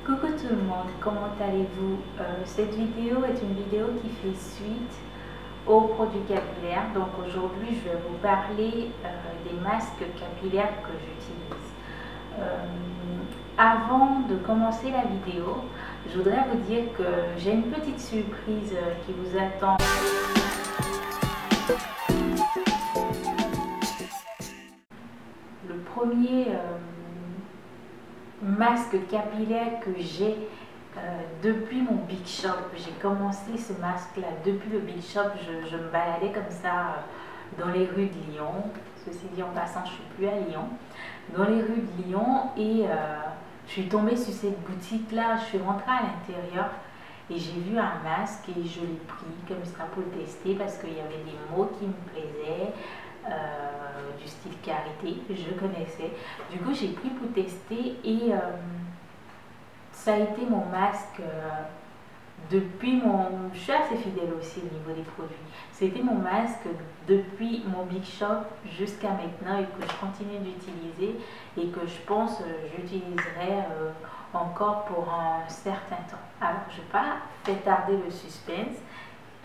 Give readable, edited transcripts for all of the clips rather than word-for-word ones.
Coucou tout le monde, comment allez-vous? Cette vidéo est une vidéo qui fait suite aux produits capillaires. Donc aujourd'hui je vais vous parler des masques capillaires que j'utilise. Avant de commencer la vidéo, je voudrais vous dire que j'ai une petite surprise qui vous attend. Le premier masque capillaire que j'ai depuis mon Big Shop. J'ai commencé ce masque là depuis le Big Shop. Je me baladais comme ça dans les rues de Lyon. Ceci dit en passant, je suis plus à Lyon. Dans les rues de Lyon et je suis tombée sur cette boutique là. Je suis rentrée à l'intérieur et j'ai vu un masque et je l'ai pris comme ça pour le tester parce qu'il y avait des mots qui me plaisaient. Du style karité, je connaissais. Du coup, j'ai pris pour tester et ça a été mon masque depuis mon... Je suis assez fidèle aussi au niveau des produits. C'était mon masque depuis mon Big Shop jusqu'à maintenant et que je continue d'utiliser et que je pense j'utiliserai encore pour un certain temps. Alors, je ne vais pas faire tarder le suspense.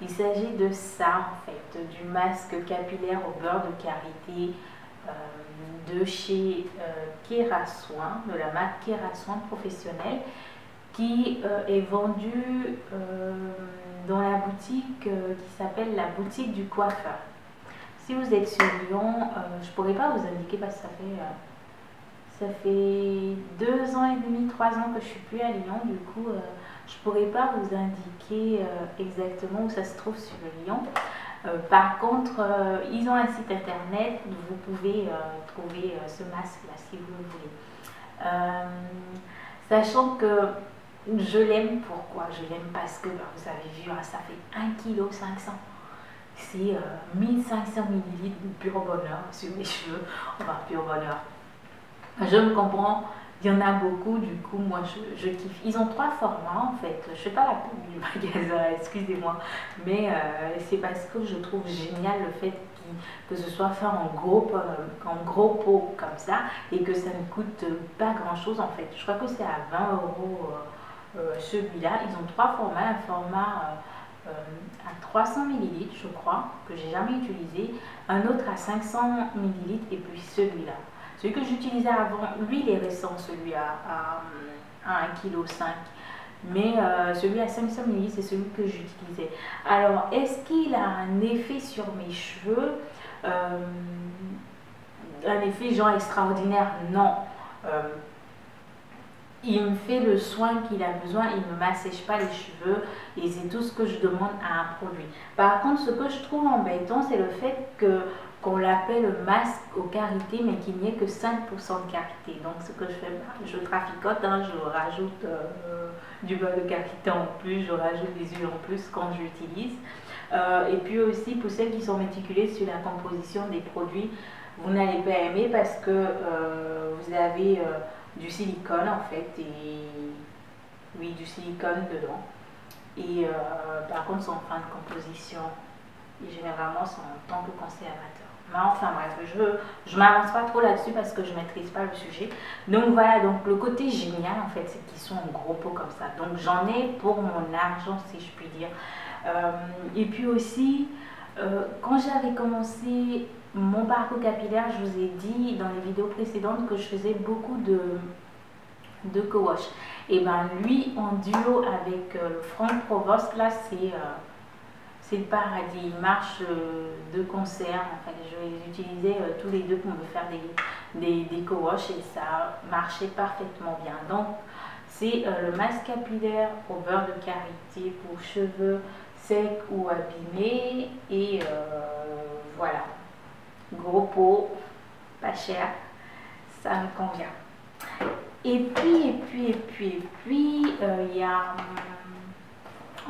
Il s'agit de ça en fait, du masque capillaire au beurre de karité de chez Kerasoin, de la marque Kerasoin professionnelle, qui est vendu dans la boutique qui s'appelle la boutique du coiffeur. Si vous êtes sur Lyon, je ne pourrais pas vous indiquer parce que ça fait 2 ans et demi, 3 ans que je ne suis plus à Lyon, du coup je ne pourrais pas vous indiquer exactement où ça se trouve sur Lyon. Par contre, ils ont un site internet où vous pouvez trouver ce masque-là si vous le voulez. Sachant que je l'aime, pourquoi? Je l'aime parce que, vous avez vu, ça fait 1,5 kg. C'est 1500 ml de pur bonheur sur les cheveux. Enfin, pur bonheur. Je me comprends. Il y en a beaucoup, du coup, moi je kiffe. Ils ont 3 formats en fait. Je ne fais pas la pub du magasin, excusez-moi. Mais c'est parce que je trouve génial le fait que ce soit fait en gros pot comme ça et que ça ne coûte pas grand chose en fait. Je crois que c'est à 20 € celui-là. Ils ont 3 formats. Un format à 300 ml, je crois, que j'ai jamais utilisé. Un autre à 500 ml et puis celui-là. Celui que j'utilisais avant, lui il est récent, celui à 1,5 kg. Mais celui à 500 ml, c'est celui que j'utilisais. Alors, est-ce qu'il a un effet sur mes cheveux? Un effet genre extraordinaire? Non. Il me fait le soin qu'il a besoin, il ne m'assèche pas les cheveux et c'est tout ce que je demande à un produit. Par contre, ce que je trouve embêtant, c'est le fait qu'on l'appelle masque au karité, mais qu'il n'y ait que 5% de karité. Donc ce que je fais, je traficote, hein, je rajoute du beurre de karité en plus, je rajoute des huiles en plus quand j'utilise. Et puis aussi, pour celles qui sont méticulées sur la composition des produits, vous n'allez pas aimer parce que vous avez du silicone en fait, et oui, du silicone dedans. Et par contre, son fin de composition, et généralement, sont en tant que conservateur. Mais enfin bref, je ne m'avance pas trop là-dessus parce que je ne maîtrise pas le sujet. Donc voilà, donc le côté génial en fait, c'est qu'ils sont en gros pot comme ça. Donc j'en ai pour mon argent, si je puis dire. Et puis aussi, quand j'avais commencé mon parcours capillaire, je vous ai dit dans les vidéos précédentes que je faisais beaucoup de co-wash. Et ben lui, en duo avec le Franck Provost, là, c'est le paradis. Il marche de concert. En fait, je les utilisais tous les deux pour me faire des co-wash et ça marchait parfaitement bien. Donc, c'est le masque capillaire au beurre de karité pour cheveux secs ou abîmés. Et voilà. Gros pot, pas cher, ça me convient. Et puis, il y a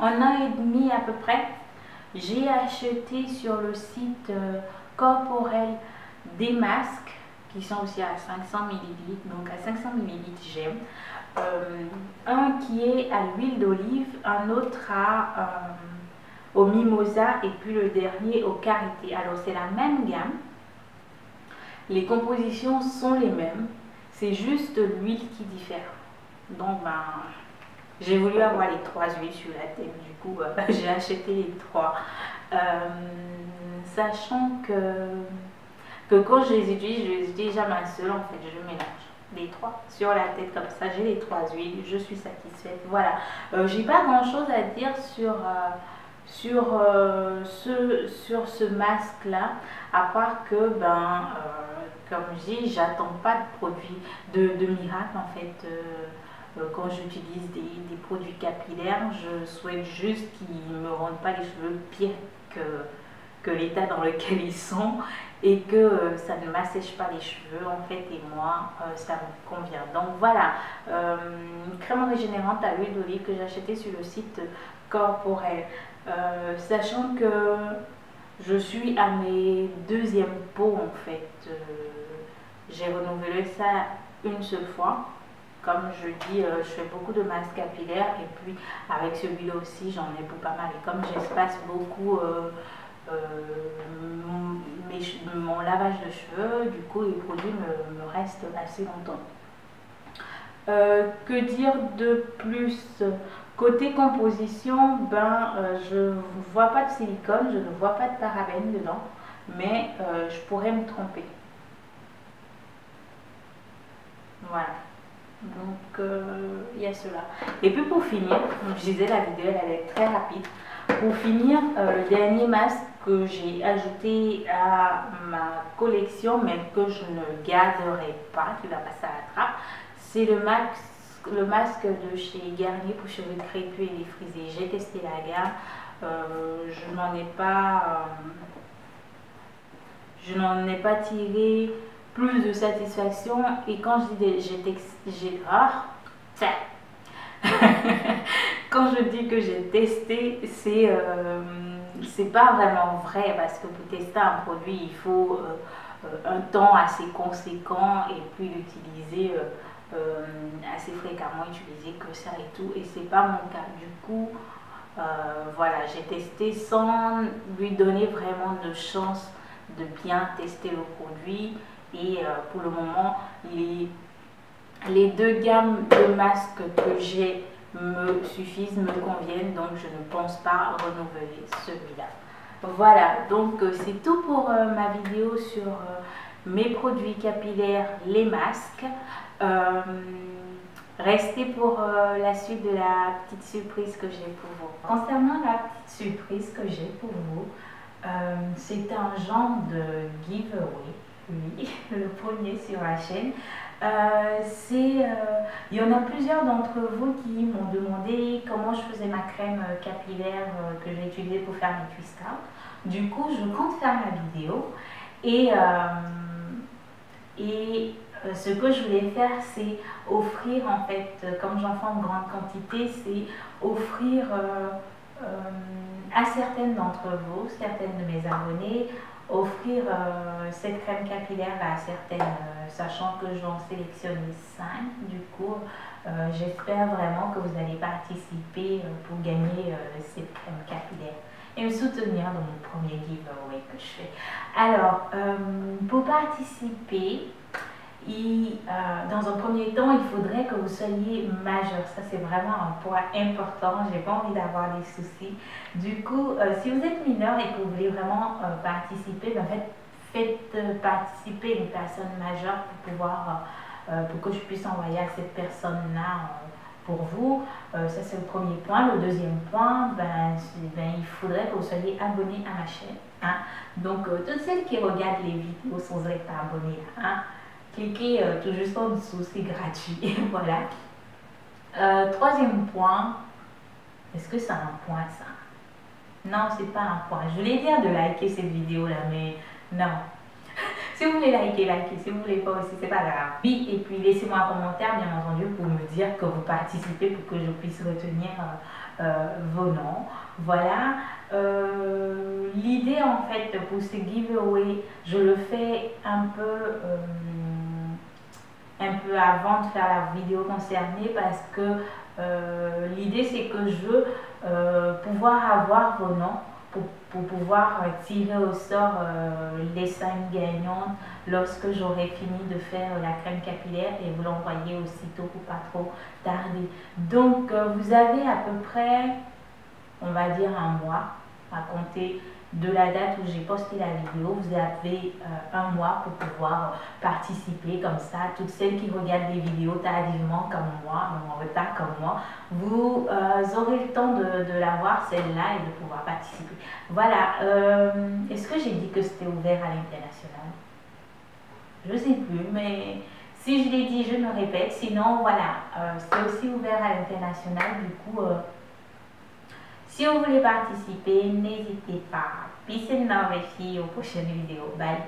1 an et demi à peu près, j'ai acheté sur le site Corporel des masques qui sont aussi à 500 ml. Donc à 500 ml, j'aime. Un qui est à l'huile d'olive, un autre au mimosa et puis le dernier au karité. Alors c'est la même gamme. Les compositions sont les mêmes, c'est juste l'huile qui diffère. Donc, ben, j'ai voulu avoir les 3 huiles sur la tête. Du coup, j'ai acheté les 3. Sachant que quand je les utilise jamais un seul. En fait, je mélange les 3 sur la tête comme ça. J'ai les 3 huiles. Je suis satisfaite. Voilà. J'ai pas grand chose à dire sur ce masque là, à part que comme je dis, j'attends pas de produits de miracle en fait. Quand j'utilise des produits capillaires, je souhaite juste qu'ils ne me rendent pas les cheveux pires que l'état dans lequel ils sont, et que ça ne m'assèche pas les cheveux en fait, et moi ça me convient. Donc voilà, crème régénérante à l'huile d'olive que j'ai acheté sur le site Corporel. Sachant que je suis à mes 2e pots en fait. J'ai renouvelé ça une seule fois. Comme je dis, je fais beaucoup de masques capillaires, et puis avec celui-là aussi j'en ai pour pas mal. Et comme j'espace beaucoup mon lavage de cheveux, du coup les produits me restent assez longtemps. Que dire de plus? Côté composition, je ne vois pas de silicone, je ne vois pas de parabènes dedans, mais je pourrais me tromper. Voilà. Donc il y a cela. Et puis pour finir, je disais la vidéo elle est très rapide. Pour finir, le dernier masque que j'ai ajouté à ma collection, mais que je ne garderai pas, qui va passer à la trappe, c'est le masque de chez Garnier pour cheveux crépus et défrisés. J'ai testé la gamme, je n'en ai pas tiré plus de satisfaction. Et quand je dis quand je dis que j'ai testé, c'est pas vraiment vrai, parce que pour tester un produit il faut un temps assez conséquent, et puis l'utiliser assez fréquemment, utiliser que ça et tout, et c'est pas mon cas. Du coup voilà, j'ai testé sans lui donner vraiment de chance de bien tester le produit. Et pour le moment, les 2 gammes de masques que j'ai me suffisent, me conviennent, donc je ne pense pas renouveler celui-là. Voilà, donc c'est tout pour ma vidéo sur mes produits capillaires, les masques. Restez pour la suite de la petite surprise que j'ai pour vous. Concernant la petite surprise que j'ai pour vous, c'est un genre de giveaway. Oui, le premier sur la chaîne. Il y en a plusieurs d'entre vous qui m'ont demandé comment je faisais ma crème capillaire que j'ai utilisée pour faire mes twist out. Du coup, je compte faire la vidéo, et ce que je voulais faire, c'est offrir, en fait, comme j'en fais en grande quantité, c'est offrir à certaines d'entre vous, certaines de mes abonnés, offrir cette crème capillaire à certaines, sachant que j'en sélectionne 5. Du coup, j'espère vraiment que vous allez participer pour gagner cette crème capillaire et me soutenir dans mon premier giveaway que je fais. Alors, pour participer, dans un premier temps, il faudrait que vous soyez majeur. Ça, c'est vraiment un point important. J'ai pas envie d'avoir des soucis. Du coup, si vous êtes mineur et que vous voulez vraiment participer, en fait, faites participer une personne majeure pour que je puisse envoyer à cette personne-là pour vous. Ça, c'est le premier point. Le deuxième point, il faudrait que vous soyez abonné à ma chaîne. Hein. Donc, toutes celles qui regardent les vidéos sans être abonnées, hein, cliquez tout juste en dessous, c'est gratuit. Voilà. Troisième point, est-ce que c'est un point ça? Non, c'est pas un point. Je voulais dire de liker cette vidéo là, mais non. Si vous voulez liker, likez. Si vous voulez pas aussi, c'est pas grave. Oui, et puis laissez-moi un commentaire, bien entendu, pour me dire que vous participez, pour que je puisse retenir vos noms. Voilà. L'idée, en fait, pour ce giveaway, je le fais un peu avant de faire la vidéo concernée, parce que l'idée, c'est que je veux pouvoir avoir vos noms pour pouvoir tirer au sort les 5 gagnantes lorsque j'aurai fini de faire la crème capillaire et vous l'envoyer aussitôt pour pas trop tarder. Donc vous avez à peu près, on va dire, un mois à compter de la date où j'ai posté la vidéo. Vous avez un mois pour pouvoir participer. Comme ça, toutes celles qui regardent les vidéos tardivement comme moi, en retard comme moi, vous aurez le temps de la voir celle-là et de pouvoir participer. Voilà. Est-ce que j'ai dit que c'était ouvert à l'international? Je sais plus, mais si je l'ai dit, je me répète. Sinon, voilà, c'est aussi ouvert à l'international. Du coup, si vous voulez participer, n'hésitez pas. Peace and love les filles, aux prochaines vidéos. Bye.